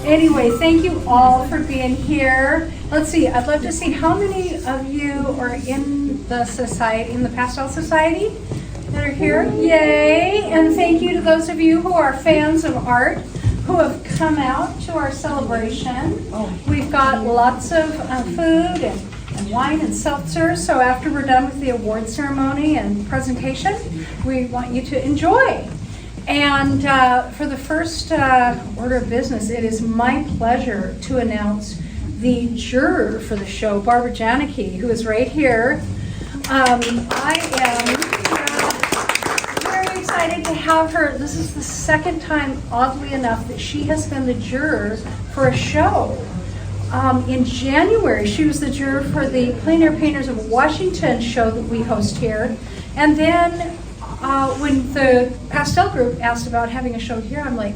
Anyway, thank you all for being here. Let's see, I'd love to see how many of you are in the society, in the Pastel Society that are here. Yay! And thank you to those of you who are fans of art who have come out to our celebration. We've got lots of food and wine and seltzer, so after we're done with the award ceremony and presentation, we want you to enjoy. And for the first order of business, it is my pleasure to announce the juror for the show, Barbara Jaenicke, who is right here. I am very excited to have her. This is the second time, oddly enough, that she has been the juror for a show. In January, she was the juror for the Plein Air Painters of Washington show that we host here. And then when the Pastel group asked about having a show here, I'm like,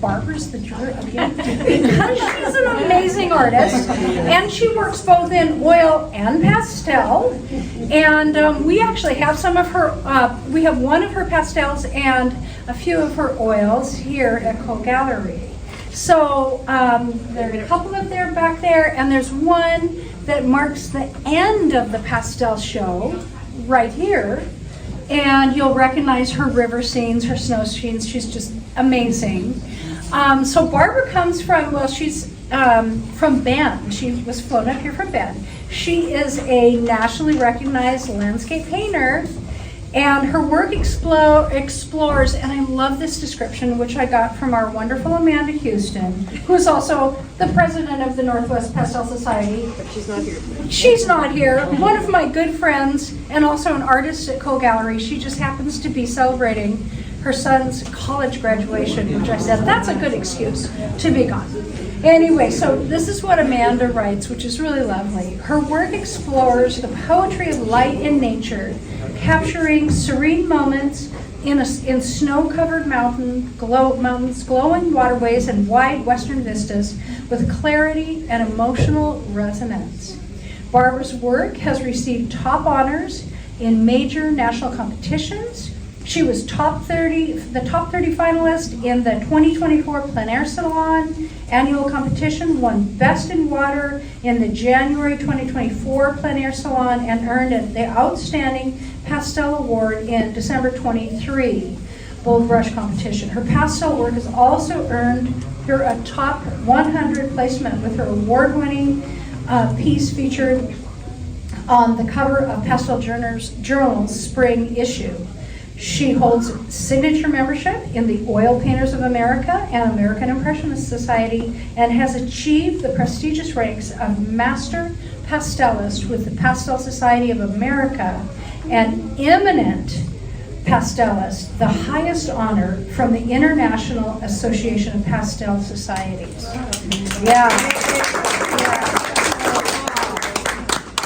Barbara's the juror again? Because she's an amazing artist, and she works both in oil and pastel. And we actually have some of her, we have one of her pastels and a few of her oils here at Cole Gallery. So there are a couple of them back there, and there's one that marks the end of the pastel show right here. And you'll recognize her river scenes, her snow scenes. She's just amazing. So Barbara comes from, well, she's from Bend. She was flown up here from Bend. She is a nationally recognized landscape painter, and her work explores, and I love this description, which I got from our wonderful Amanda Houston, who is also the president of the Northwest Pastel Society. But she's not here. She's not here. One of my good friends, and also an artist at Cole Gallery. She just happens to be celebrating her son's college graduation, which I said, that's a good excuse to be gone. Anyway, so this is what Amanda writes, which is really lovely. Her work explores the poetry of light in nature, capturing serene moments in snow-covered mountains, glowing waterways, and wide western vistas with clarity and emotional resonance. Barbara's work has received top honors in major national competitions. She was the top 30 finalist in the 2024 Plein Air Salon annual competition, won Best in Water in the January 2024 Plein Air Salon, and earned the Outstanding Pastel Award in December 23 Bold Brush competition. Her pastel work has also earned her a top 100 placement with her award-winning piece featured on the cover of Pastel Journal's spring issue. She holds signature membership in the Oil Painters of America and American Impressionist Society, and has achieved the prestigious ranks of Master Pastelist with the Pastel Society of America and Eminent Pastelist, the highest honor from the International Association of Pastel Societies.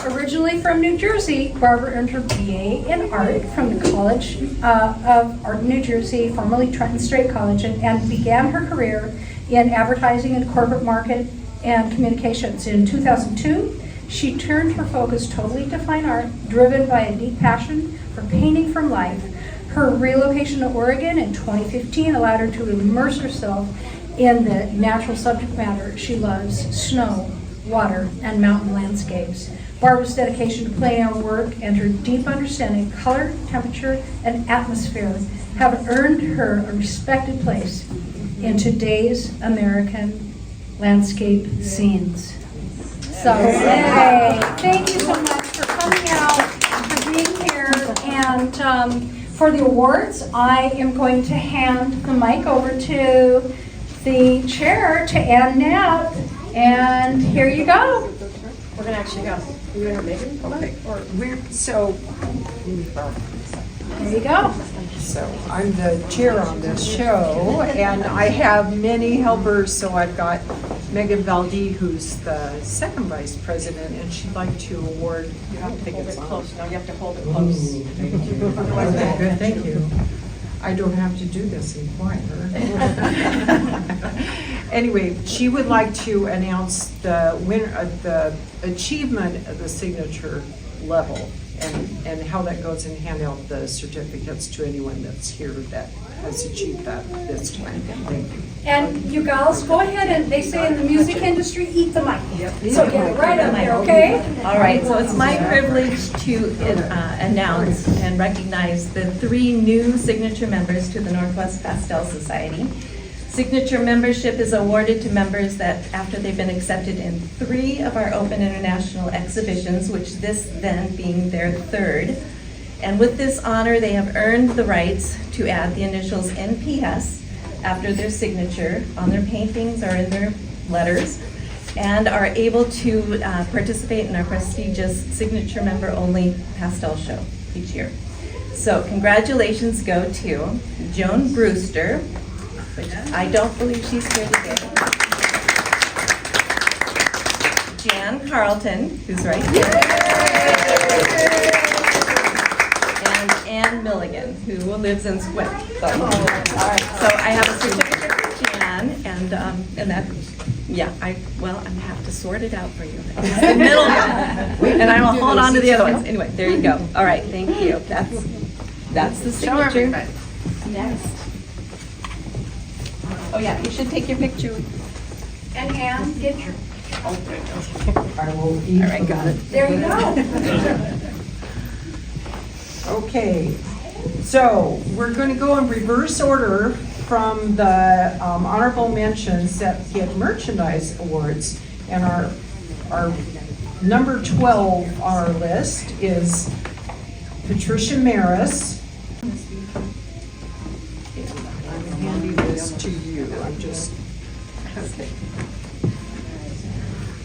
Originally from New Jersey, Barbara earned her BA in art from the College of Art in New Jersey, formerly Trenton Strait College, and began her career in advertising and corporate market and communications. In 2002, she turned her focus totally to fine art, driven by a deep passion for painting from life. Her relocation to Oregon in 2015 allowed her to immerse herself in the natural subject matter she loves: snow, water, and mountain landscapes. Barbara's dedication to plein air work and her deep understanding of color, temperature, and atmosphere have earned her a respected place in today's American landscape scenes. So, yay! Thank you so much for coming out, for being here, and for the awards, I am going to hand the mic over to the chair, to Ann Knapp, and here you go. We're gonna actually go. Are you gonna make it? Okay. Or There you go. So I'm the chair on this show, and I have many helpers. So I've got Megan Valdee, who's the second vice president, and she'd like to award. you have to hold it close. Now you have to hold it close. Okay, good, thank you. I don't have to do this in choir. Anyway, she would like to announce the winner of the achievement of the signature level, and how that goes, and hand out the certificates to anyone that's here that has achieved that this time. Thank you. And you gals, go ahead and, they say in the music industry, eat the mic. So get right up there, okay? All right, so it's my privilege to announce and recognize the 3 new signature members to the Northwest Pastel Society. Signature membership is awarded to members that after they've been accepted in 3 of our open international exhibitions, which this then being their 3rd. And with this honor, they have earned the rights to add the initials NPS after their signature on their paintings or in their letters, and are able to participate in our prestigious signature member only pastel show each year. So congratulations go to Joan Brewster, which I don't believe she's here today. Jan Carlton, who's right here. And Ann Milligan, who lives in Swift. So, all right, so I have a certificate for Jan, and that, yeah, I'm have to sort it out for you. It's the middle one, and I will hold on to the other ones. Anyway, there you go. All right, thank you. That's the signature. Next. Oh yeah, you should take your picture. And Ann, get your, I will eat. All right, got it. there you go. Okay, so we're going to go in reverse order from the honorable mentions that get merchandise awards. And our number 12 on our list is Patricia Maris. I'm handing this to you. I'm just.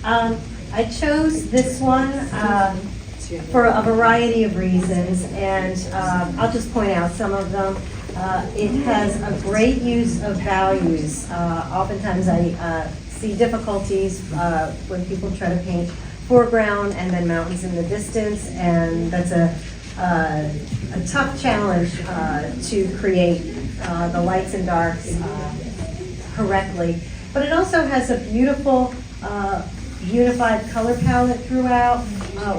I chose this one for a variety of reasons, and I'll just point out some of them. It has a great use of values. Oftentimes I see difficulties when people try to paint foreground and then mountains in the distance, and that's a tough challenge to create the lights and darks correctly. But it also has a beautiful unified color palette throughout,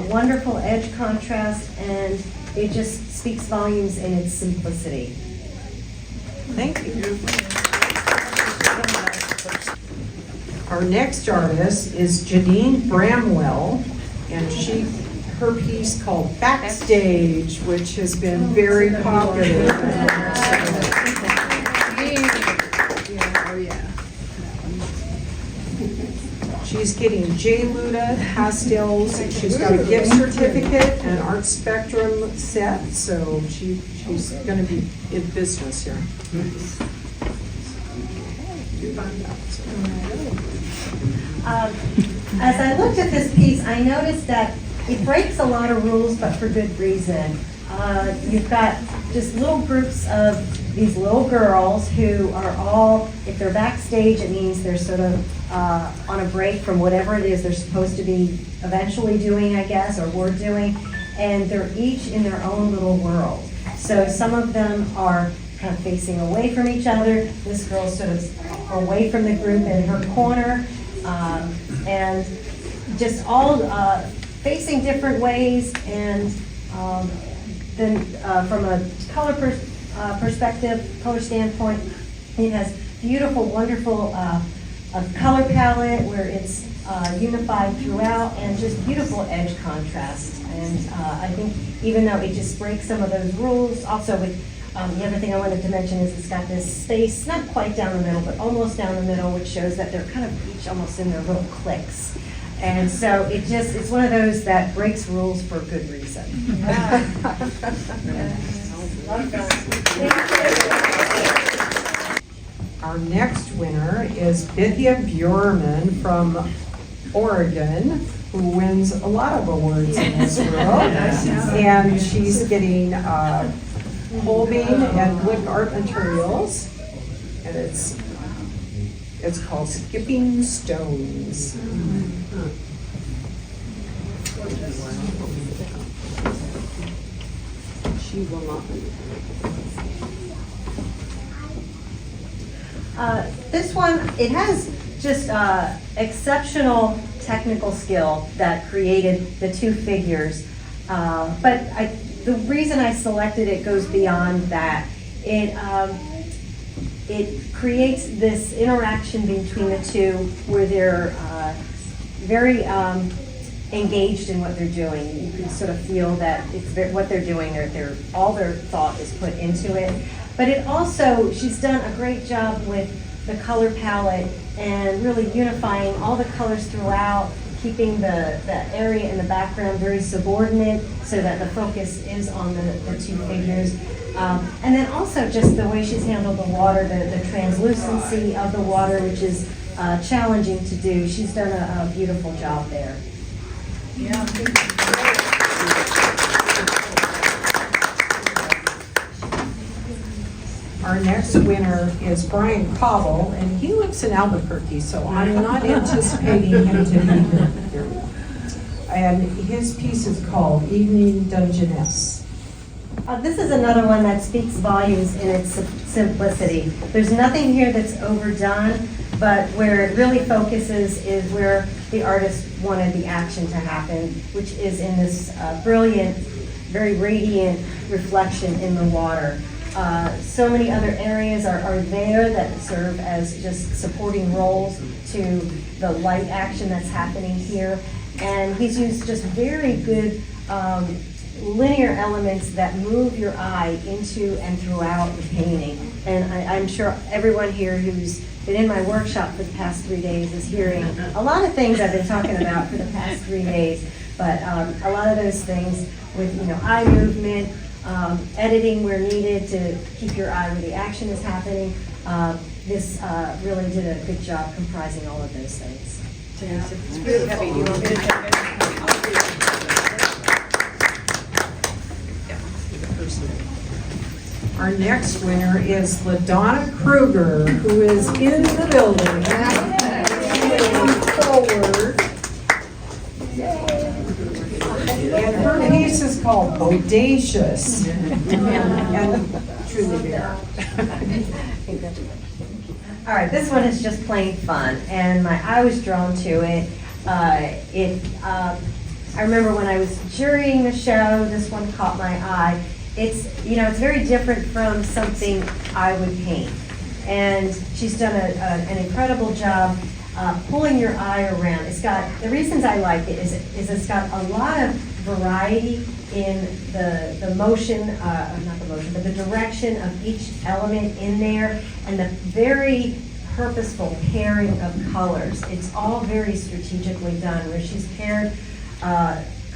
wonderful edge contrast, and it just speaks volumes in its simplicity. Thank you. Our next artist is Janine Bramwell, and her piece called Backstage, which has been very popular. She's getting J. Luda pastels. She's got a gift certificate and art spectrum set, so she's going to be in business here. As I looked at this piece, I noticed that it breaks a lot of rules, but for good reason. You've got just little groups of these little girls who are all, if they're backstage, it means they're sort of on a break from whatever it is they're supposed to be eventually doing, I guess, or were doing, and they're each in their own little world. So some of them are kind of facing away from each other. This girl's sort of away from the group in her corner, and just all facing different ways, and then from a color perspective, color standpoint, it has beautiful, wonderful color palette where it's unified throughout, and just beautiful edge contrast. And I think even though it just breaks some of those rules, also with the other thing I wanted to mention is it's got this space, not quite down the middle, but almost down the middle, which shows that they're kind of each almost in their little cliques. And so it's one of those that breaks rules for good reason. Our next winner is Bithia Bjorman from Oregon, who wins a lot of awards in this world. And she's getting Holbein and Glick Art Materials, and it's called Skipping Stones. She will not. This one, it has just exceptional technical skill that created the two figures. But the reason I selected it goes beyond that. it creates this interaction between the two where they're very engaged in what they're doing. You can sort of feel that what they're doing, all their thought is put into it. But it also, she's done a great job with the color palette and really unifying all the colors throughout, keeping the area in the background very subordinate so that the focus is on the two figures. And then also just the way she's handled the water, the translucency of the water, which is challenging to do. She's done a beautiful job there. Yeah. Our next winner is Brian Cobble, and he lives in Albuquerque, so I'm not anticipating him to be here. And his piece is called Evening Dungeness. This is another one that speaks volumes in its simplicity. There's nothing here that's overdone, but where it really focuses is where the artist wanted the action to happen, which is in this brilliant, very radiant reflection in the water. So many other areas are there that serve as just supporting roles to the light action that's happening here. And he's used just very good linear elements that move your eye into and throughout the painting. And I'm sure everyone here who's been in my workshop for the past 3 days is hearing a lot of things I've been talking about for the past 3 days. But a lot of those things with eye movement, editing where needed to keep your eye where the action is happening. This really did a good job comprising all of those things. It's really heavy. You want me to take it? Our next winner is LaDonna Kruger, who is in the building. Forward. And her piece is called Bodacious and truly there. All right, this one is just plain fun, and my eye was drawn to it. I remember when I was jurying the show, this one caught my eye. It's very different from something I would paint, and she's done an incredible job pulling your eye around. It's got, the reasons I like it is it's got a lot of variety in the motion, not the motion, but the direction of each element in there, and the very purposeful pairing of colors. It's all very strategically done, where she's paired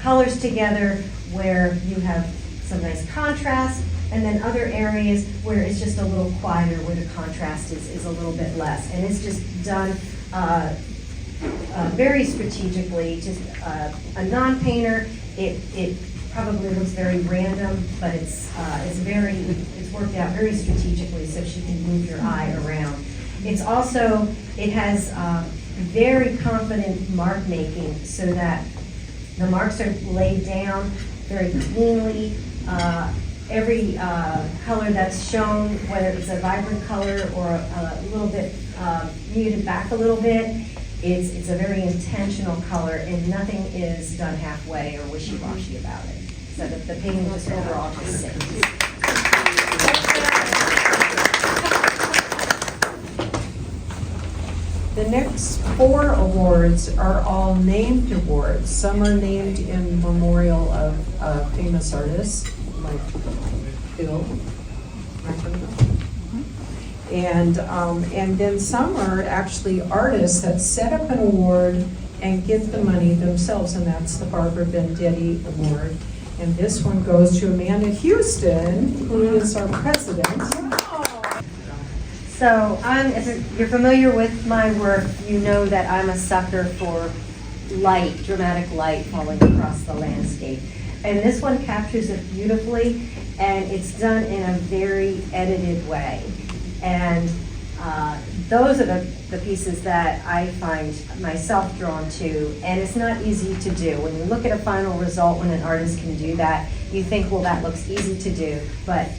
colors together where you have some nice contrast, and then other areas where it's just a little quieter, where the contrast is a little bit less. And it's just done very strategically. Just a non-painter, it probably looks very random, but it's worked out very strategically so she can move your eye around. It has very confident mark making, so that the marks are laid down very cleanly. Every color that's shown, whether it's a vibrant color or a little bit muted back a little bit, it's a very intentional color, and nothing is done halfway or wishy-washy about it. So the painting just overall just sings. The next 4 awards are all named awards. Some are named in memorial of famous artists like Bill. And then some are actually artists that set up an award and get the money themselves, and that's the Barbara Jaenicke Award. And this one goes to Amanda Houston, who is our president. So if you're familiar with my work, you know that I'm a sucker for light, dramatic light falling across the landscape. And this one captures it beautifully, and it's done in a very edited way. And those are the pieces that I find myself drawn to, and it's not easy to do. When you look at a final result, when an artist can do that, you think, well, that looks easy to do, but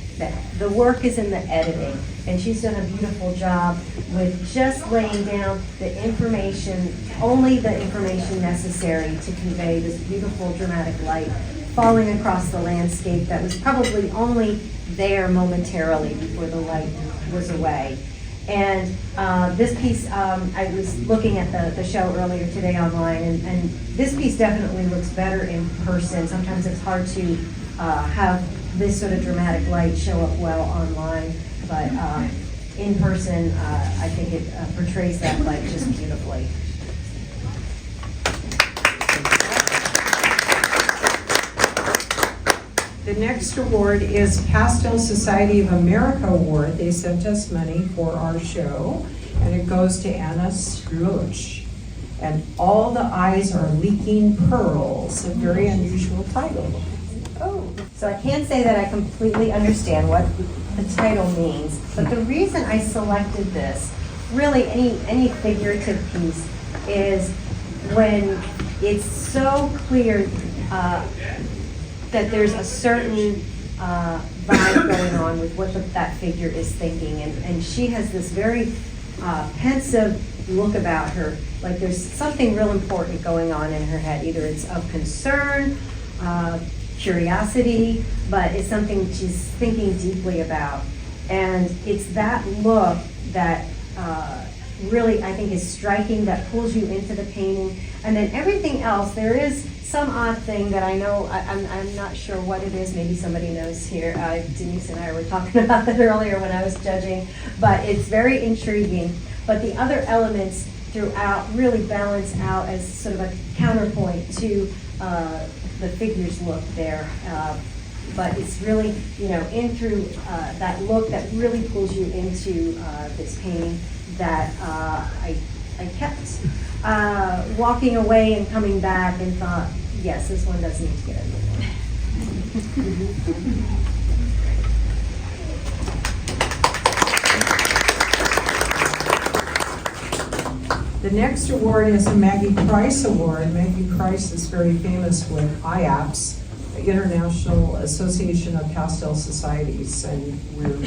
the work is in the editing, and she's done a beautiful job with just laying down the information, only the information necessary to convey this beautiful dramatic light falling across the landscape that was probably only there momentarily before the light was away. And this piece, I was looking at the show earlier today online, and this piece definitely looks better in person. Sometimes it's hard to have this sort of dramatic light show up well online, but in person, I think it portrays that light just beautifully. The next award is Pastel Society of America Award. They sent us money for our show, and it goes to Anna Skrulich. And All the Eyes Are Leaking Pearls, a very unusual title. Oh, so I can't say that I completely understand what the title means, but the reason I selected this, really any figurative piece, is when it's so clear that there's a certain vibe going on with what that figure is thinking, and she has this very pensive look about her, like there's something real important going on in her head. Either it's of concern, curiosity, but it's something she's thinking deeply about. And it's that look that really, I think, is striking, that pulls you into the painting. And then everything else, there is some odd thing that I know, I'm not sure what it is, maybe somebody knows here. Denise and I were talking about that earlier when I was judging, but it's very intriguing. But the other elements throughout really balance out as sort of a counterpoint to the figure's look there. But it's really, in through that look that really pulls you into this painting that I kept walking away and coming back and thought, yes, this one does need to get in there. The next award is a Maggie Price Award. Maggie Price is very famous with IAPS, the International Association of Pastel Societies, and we're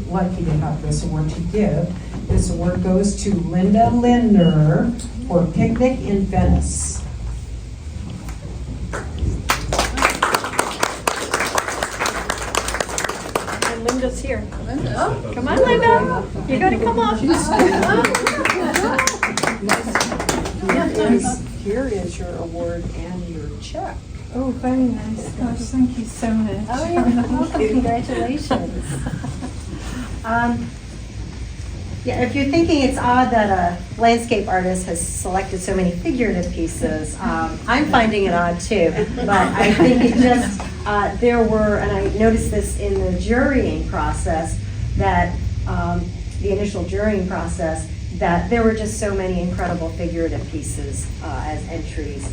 lucky to have this award to give. This award goes to Linda Lindner for Picnic in Venice. And Linda's here. Oh, come on, Linda. You gotta come up. Here is your award and your check. Oh, very nice. Gosh, thank you so much. Oh, you're welcome. Congratulations. Yeah, if you're thinking it's odd that a landscape artist has selected so many figurative pieces, I'm finding it odd too. But I think it just, there were, and I noticed this in the jurying process, that the initial jurying process, that there were just so many incredible figurative pieces as entries.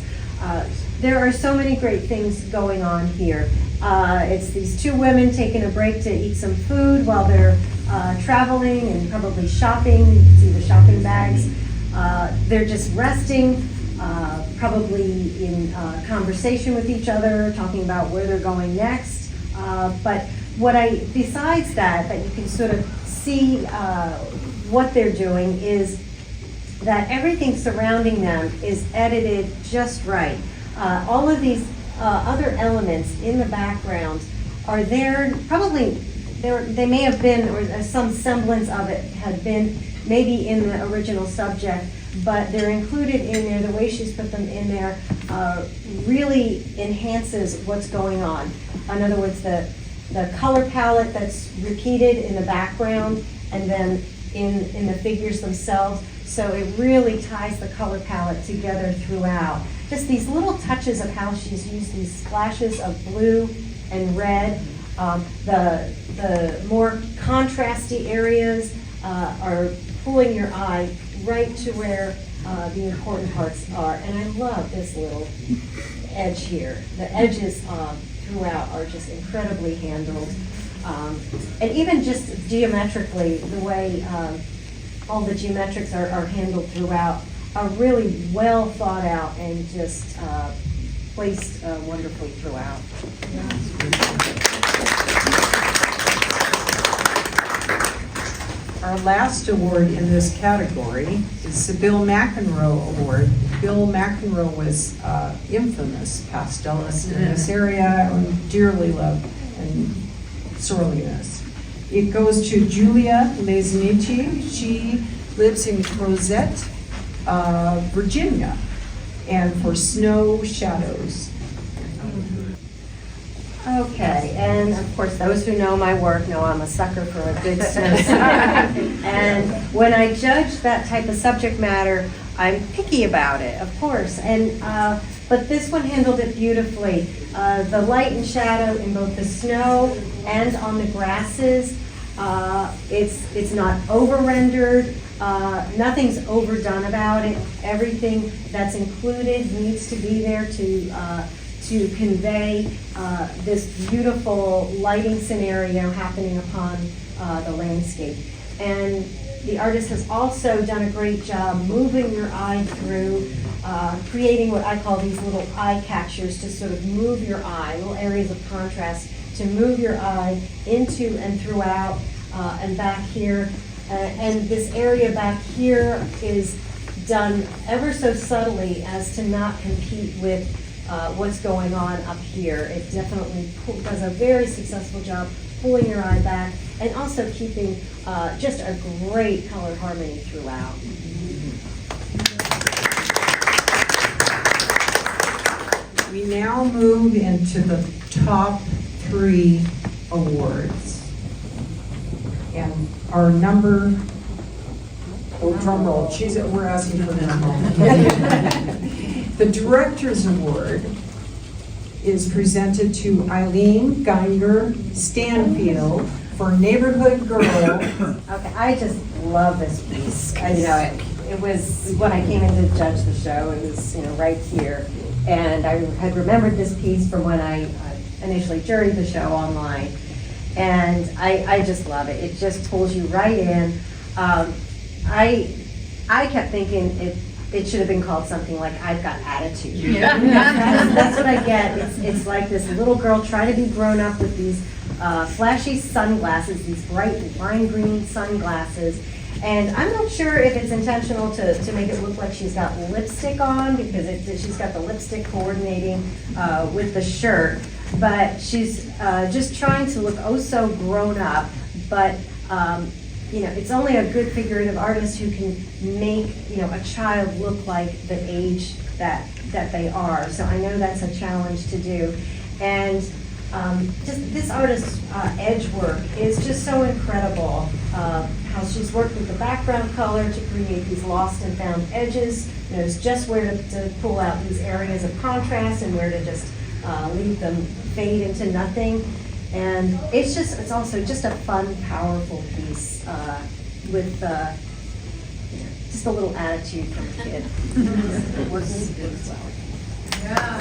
There are so many great things going on here. It's these two women taking a break to eat some food while they're traveling and probably shopping. You can see the shopping bags. They're just resting, probably in conversation with each other, talking about where they're going next. But besides that you can sort of see what they're doing is that everything surrounding them is edited just right. All of these other elements in the background are there, probably they may have been, or some semblance of it had been maybe in the original subject, but they're included in there. The way she's put them in there really enhances what's going on. In other words, the color palette that's repeated in the background and then in the figures themselves. So it really ties the color palette together throughout. Just these little touches of how she's used these splashes of blue and red. The more contrasty areas are pulling your eye right to where the important parts are. And I love this little edge here. The edges throughout are just incredibly handled. And even just geometrically, the way all the geometrics are handled throughout are really well thought out and just placed wonderfully throughout. Our last award in this category is the Bill McEnroe Award. Bill McEnroe was infamous pastelist in this area and dearly loved and sorely missed. It goes to Julia Lesnici. She lives in Crozet, Virginia, and for Snow Shadows. Okay, and of course, those who know my work know I'm a sucker for a good snowstorm. And when I judge that type of subject matter, I'm picky about it, of course. And but this one handled it beautifully. The light and shadow in both the snow and on the grasses. It's not over-rendered. Nothing's overdone about it. Everything that's included needs to be there to convey this beautiful lighting scenario happening upon the landscape. And the artist has also done a great job moving your eye through, creating what I call these little eye catchers to sort of move your eye, little areas of contrast to move your eye into and throughout and back here. And this area back here is done ever so subtly as to not compete with what's going on up here. It definitely does a very successful job pulling your eye back and also keeping just a great color harmony throughout. We now move into the top 3 awards. And our number, drum roll, we're asking for drum roll. The Director's Award is presented to Eileen Geiger Stanfield for Neighborhood Girl. Okay, I just love this piece. It was when I came in to judge the show, it was right here. And I had remembered this piece from when I initially juried the show online. And I just love it. It just pulls you right in. I kept thinking it should have been called something like I've Got Attitude. Yeah. That's what I get. It's like this little girl trying to be grown up with these flashy sunglasses, these bright lime green sunglasses. And I'm not sure if it's intentional to make it look like she's got lipstick on, because she's got the lipstick coordinating with the shirt. But she's just trying to look oh so grown up. But it's only a good figurative artist who can make a child look like the age that they are. So I know that's a challenge to do. And just this artist's edge work is just so incredible. How she's worked with the background color to create these lost and found edges. Knows just where to pull out these areas of contrast and where to just leave them fade into nothing. And it's also just a fun, powerful piece with just a little attitude from a kid. It works good as well. Yeah.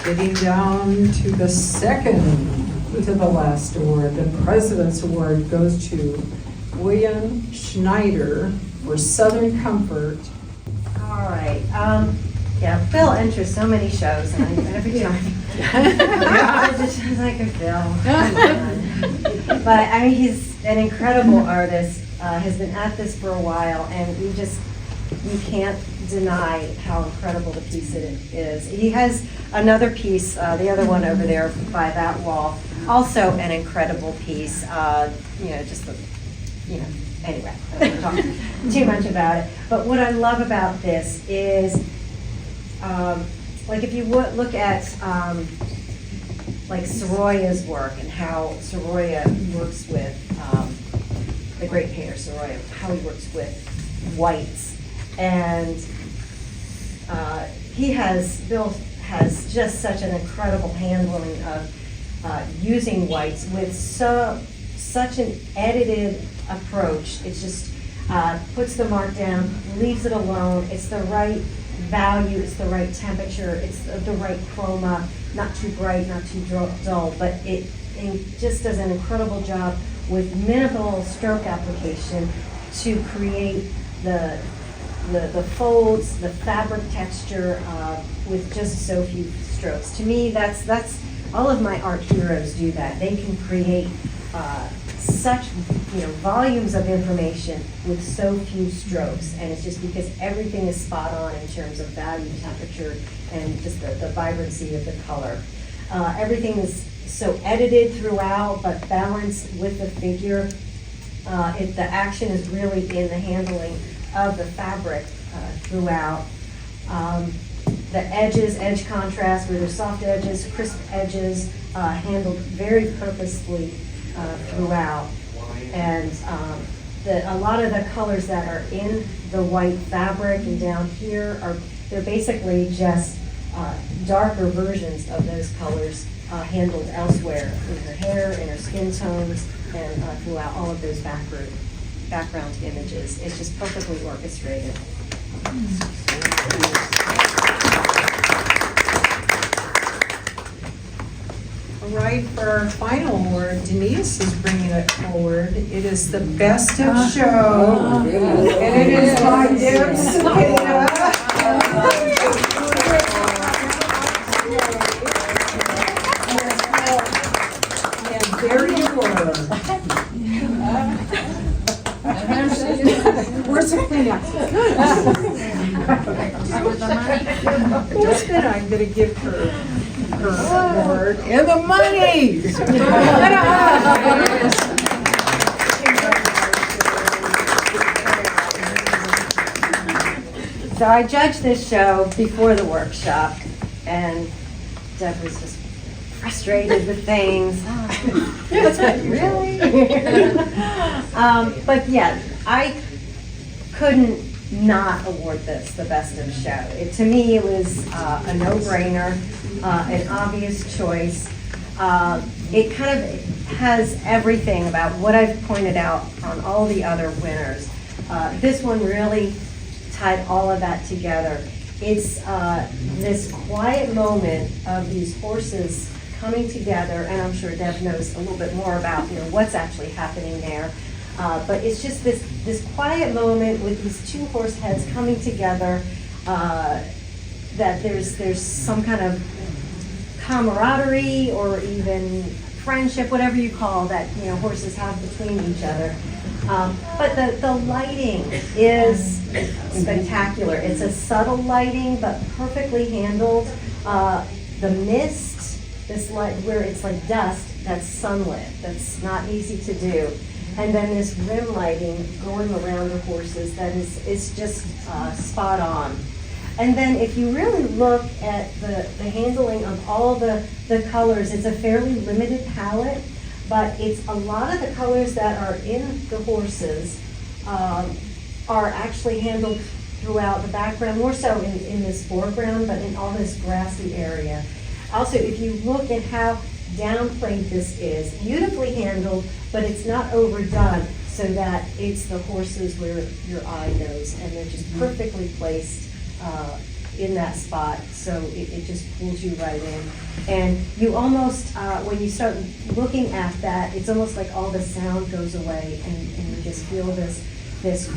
Getting down to the second to the last award, the President's Award goes to William Schneider for Southern Comfort. All right. Phil enters so many shows, and every time it just sounds like a Phil. But I mean, he's an incredible artist. Has been at this for a while, and you can't deny how incredible the piece it is. He has another piece, the other one over there by that wall, also an incredible piece. Anyway, I don't talk too much about it. But what I love about this is, like if you look at like Soroya's work and how Soroya works with the great painter Soroya, how he works with whites. And Bill has just such an incredible handling of using whites with such an edited approach. It's just puts the mark down, leaves it alone. It's the right value, it's the right temperature, it's the right chroma, not too bright, not too dull, but it just does an incredible job with minimal stroke application to create the folds, the fabric texture with just so few strokes. To me, that's all of my art heroes do that. They can create such volumes of information with so few strokes, and it's just because everything is spot on in terms of value, temperature, and just the vibrancy of the color. Everything is so edited throughout, but balanced with the figure. The action is really in the handling of the fabric throughout. The edges, edge contrast, where there's soft edges, crisp edges, handled very purposefully throughout. And a lot of the colors that are in the white fabric and down here they're basically just darker versions of those colors handled elsewhere in her hair, in her skin tones, and throughout all of those background images. It's just perfectly orchestrated. All right, for our final award, Denise is bringing it forward. It is the best of show, and it is by Deb's And there you were. Where's the cleanup? Just that I'm going to give her award and the money. So I judged this show before the workshop, and Deb was just frustrated with things. Really? But yeah, I couldn't not award this the best of show. To me, it was a no-brainer, an obvious choice. It kind of has everything about what I've pointed out on all the other winners. This one really tied all of that together. It's this quiet moment of these horses coming together, and I'm sure Deb knows a little bit more about what's actually happening there. But it's just this quiet moment with these two horse heads coming together, that there's some kind of camaraderie or even friendship, whatever you call that, horses have between each other. But the lighting is spectacular. It's a subtle lighting, but perfectly handled. The mist, this light where it's like dust, that's sunlit. That's not easy to do. And then this rim lighting going around the horses that is just spot on. And then if you really look at the handling of all the colors, it's a fairly limited palette, but it's a lot of the colors that are in the horses are actually handled throughout the background, more so in this foreground, but in all this grassy area. Also, if you look at how downplayed this is, beautifully handled, but it's not overdone so that it's the horses where your eye goes, and they're just perfectly placed in that spot, so it just pulls you right in. And you almost, when you start looking at that, it's almost like all the sound goes away, and you just feel this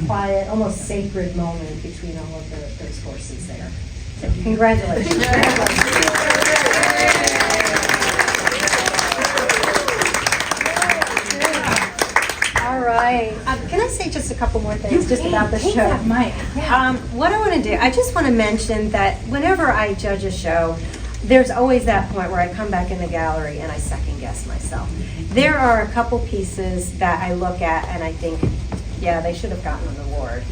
quiet, almost sacred moment between all of those horses there. So congratulations. All right. Can I say just a couple more things just about the show? What I want to do, I just want to mention that whenever I judge a show, there's always that point where I come back in the gallery and I second guess myself. There are a couple pieces that I look at and I think, yeah, they should have gotten an award.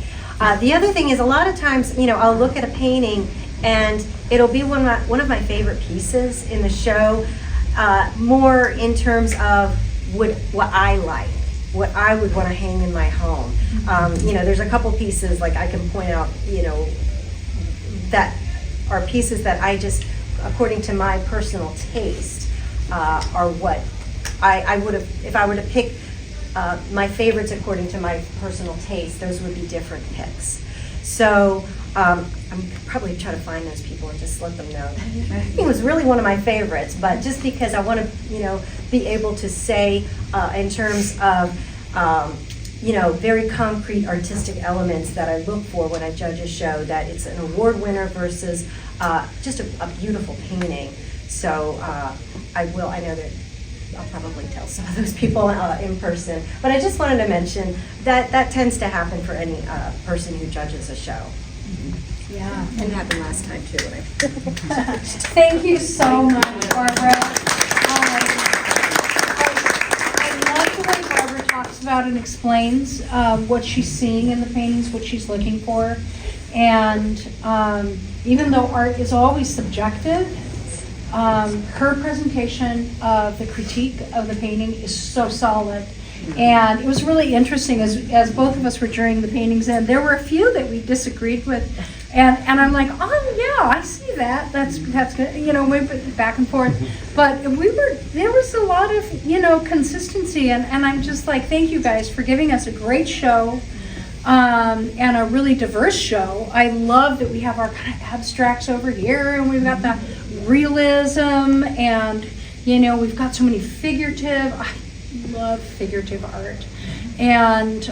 The other thing is a lot of times, I'll look at a painting and it'll be one of my favorite pieces in the show, more in terms of what I like, what I would want to hang in my home. There's a couple pieces, like I can point out, that are pieces that I just, according to my personal taste, are what I would have, if I were to pick my favorites according to my personal taste, those would be different picks. So I'm probably try to find those people and just let them know. It was really one of my favorites, but just because I want to, be able to say in terms of, very concrete artistic elements that I look for when I judge a show, that it's an award winner versus just a beautiful painting. So I know that I'll probably tell some of those people in person, but I just wanted to mention that tends to happen for any person who judges a show. Yeah. And it happened last time too. Thank you so much, Barbara. about and explains what she's seeing in the paintings, what she's looking for. And even though art is always subjective, her presentation of the critique of the painting is so solid. And it was really interesting as both of us were joining the paintings in, there were a few that we disagreed with. And I'm like, oh yeah, I see that. That's good. You know, we went back and forth. But there was a lot of, you know, consistency. And I'm just like, thank you guys for giving us a great show. And a really diverse show. I love that we have our kind of abstracts over here, and we've got the realism, and you know, we've got so many figurative. I love figurative art, and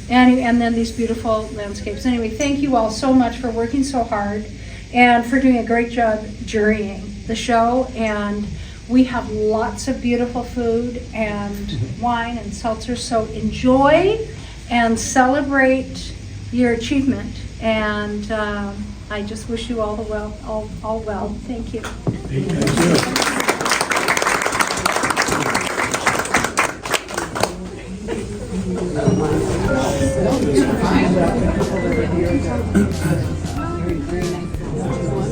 then these beautiful landscapes. Anyway, thank you all so much for working so hard, and for doing a great job jurying the show. And we have lots of beautiful food and wine and seltzers, so enjoy and celebrate your achievement. And I just wish you all the well, all well. Thank you. Thank you.